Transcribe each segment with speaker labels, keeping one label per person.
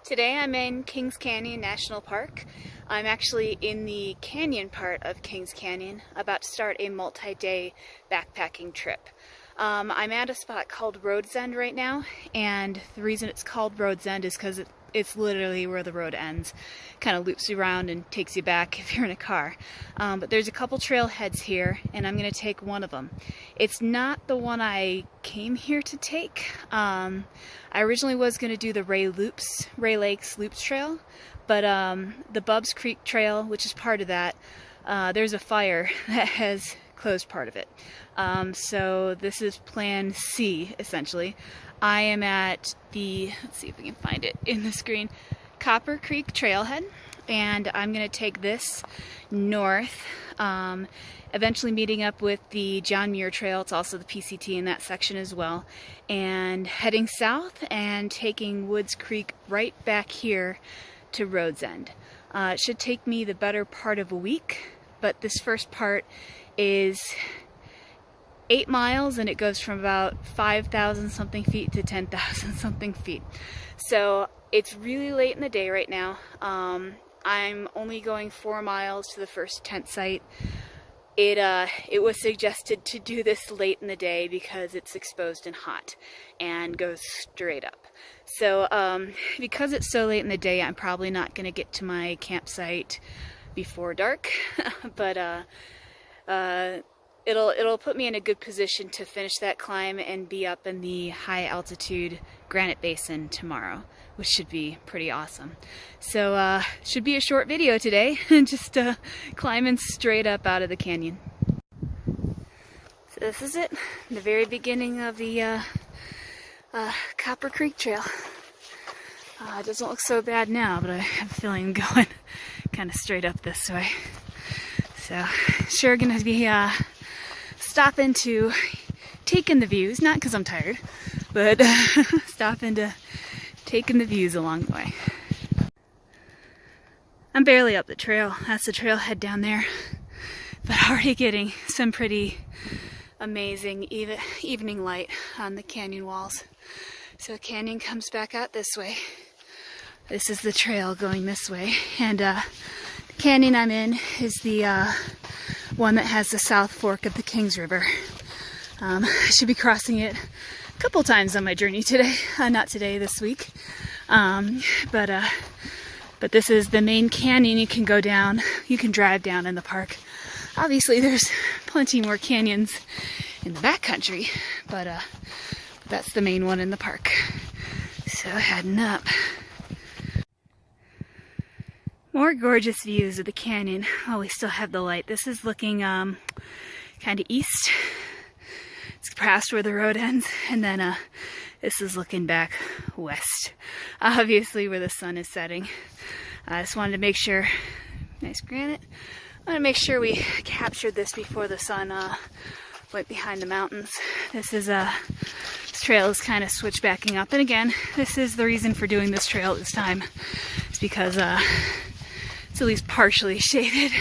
Speaker 1: Today I'm in Kings Canyon National Park. I'm actually in the canyon part of Kings Canyon, about to start a multi-day backpacking trip. I'm at a spot called Road's End right now, and the reason it's called Road's End is because it's literally where the road ends. Kind of loops you around and takes you back if you're in a car. But there's a couple trailheads here, and I'm going to take one of them. It's not the one I came here to take. I originally was going to do the Ray Lakes Loops Trail, but the Bubbs Creek Trail, which is part of that, there's a fire that has closed part of it. So this is plan C, essentially. I am at the, let's see if we can find it in the screen, Copper Creek Trailhead, and I'm going to take this north, eventually meeting up with the John Muir Trail. It's also the PCT in that section as well, and heading south and taking Woods Creek right back here to Road's End. It should take me the better part of a week, but this first part is 8 miles, and it goes from about 5,000 something feet to 10,000 something feet. So it's really late in the day right now. I'm only going 4 miles to the first tent site. It was suggested to do this late in the day because it's exposed and hot and goes straight up. So because it's so late in the day, I'm probably not going to get to my campsite before dark, but it'll put me in a good position to finish that climb and be up in the high altitude granite basin tomorrow, which should be pretty awesome. So should be a short video today, just climbing straight up out of the canyon. So this is it, the very beginning of the Copper Creek Trail. It doesn't look so bad now, but I have a feeling going kind of straight up this way. So sure gonna be stopping to take in the views, not because I'm tired, but stopping to take in the views along the way. I'm barely up the trail. That's the trailhead down there, but already getting some pretty amazing evening light on the canyon walls. So the canyon comes back out this way. This is the trail going this way, and the canyon I'm in is the one that has the South Fork of the Kings River. I should be crossing it a couple times on my journey today. Not today, this week. But this is the main canyon you can go down. You can drive down in the park. Obviously, there's plenty more canyons in the backcountry, but that's the main one in the park. So heading up. More gorgeous views of the canyon. Oh, we still have the light. This is looking kind of east. It's past where the road ends, and then this is looking back west, obviously where the sun is setting. I just wanted to make sure, nice granite, I want to make sure we captured this before the sun went behind the mountains. This trail is kind of switch backing up, and again, this is the reason for doing this trail this time. It's because it's at least partially shaded.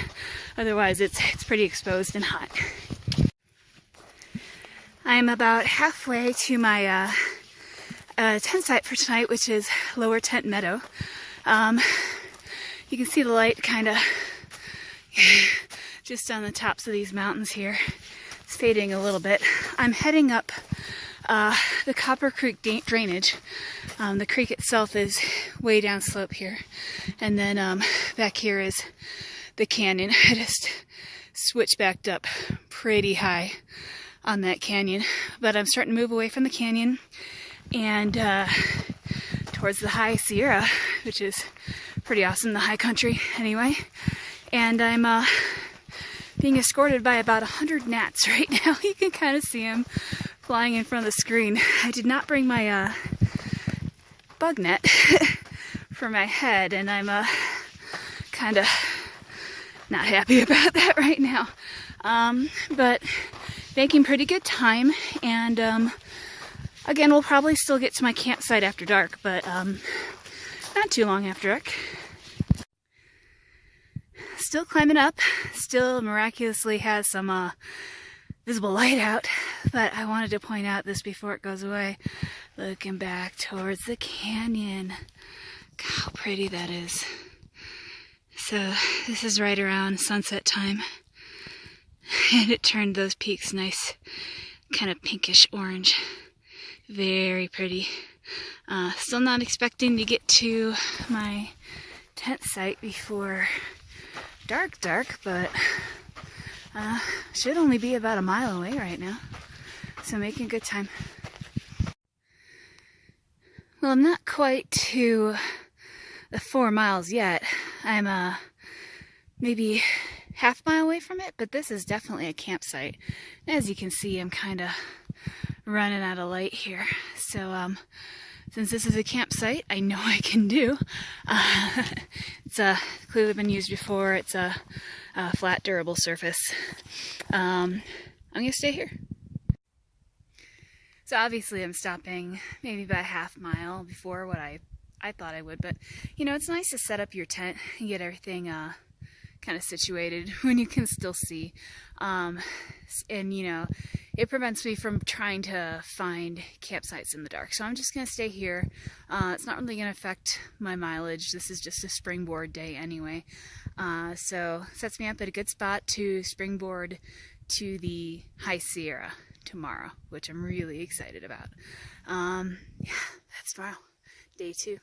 Speaker 1: Otherwise, it's pretty exposed and hot. I'm about halfway to my tent site for tonight, which is Lower Tent Meadow. You can see the light kind of just on the tops of these mountains here. It's fading a little bit. I'm heading up the Copper Creek drainage. The creek itself is way down slope here, and then back here is the canyon. I just switch backed up pretty high on that canyon, but I'm starting to move away from the canyon and towards the high Sierra, which is pretty awesome, the high country anyway. And I'm being escorted by about 100 gnats right now. You can kind of see them flying in front of the screen. I did not bring my bug net for my head, and I'm kind of not happy about that right now. But making pretty good time, and again, we'll probably still get to my campsite after dark, but not too long after dark. Still climbing up, still miraculously has some visible light out, but I wanted to point out this before it goes away. Looking back towards the canyon. Look how pretty that is. So this is right around sunset time, and it turned those peaks nice, kind of pinkish orange. Very pretty. Still not expecting to get to my tent site before dark, but should only be about a mile away right now, so making good time. Well, I'm not quite to the 4 miles yet. I'm maybe half mile away from it, but this is definitely a campsite. As you can see, I'm kind of running out of light here. So since this is a campsite, I know I can do. It's clearly been used before. It's a flat, durable surface. I'm gonna stay here. So obviously I'm stopping maybe about a half mile before what I thought I would, but you know, it's nice to set up your tent and get everything kind of situated when you can still see. And you know, it prevents me from trying to find campsites in the dark. So I'm just gonna stay here. It's not really gonna affect my mileage. This is just a springboard day anyway. So sets me up at a good spot to springboard to the High Sierra tomorrow, which I'm really excited about. Yeah, that's tomorrow, day 2.